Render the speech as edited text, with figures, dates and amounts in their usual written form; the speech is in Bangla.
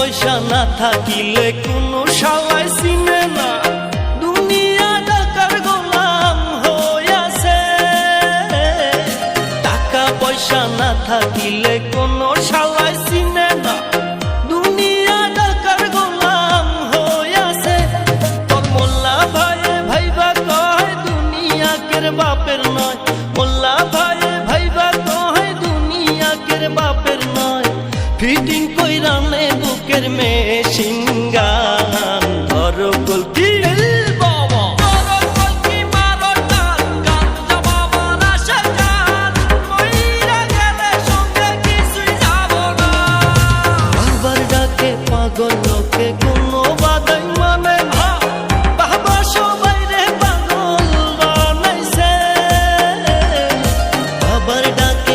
পয়সা না থাকিলে কোনো শালায় চিনে না, দুনিয়া টাকার গোলাম হইয়াছে। টাকা পয়সা না থাকিলে কোনো শালায় চিনে না, দুনিয়া টাকার গোলাম হইয়াছে। তোর মোল্লা ভাইয়ে ভাইবা কয় দুনিয়া কের বাপের নয়, মোল্লা ভাইয়ে ভাইবা কয় দুনিয়া কের বাপের নয়। ফিটিং কইরা নে বুকের মেশিন গান, ধরো কলকি বাবা ধরো কলকি মারো টান, গাঞ্জা বাবার আশা গান, মইরা গেলে সঙ্গে কিছুই যাব না। বাবার ডাকে পাগল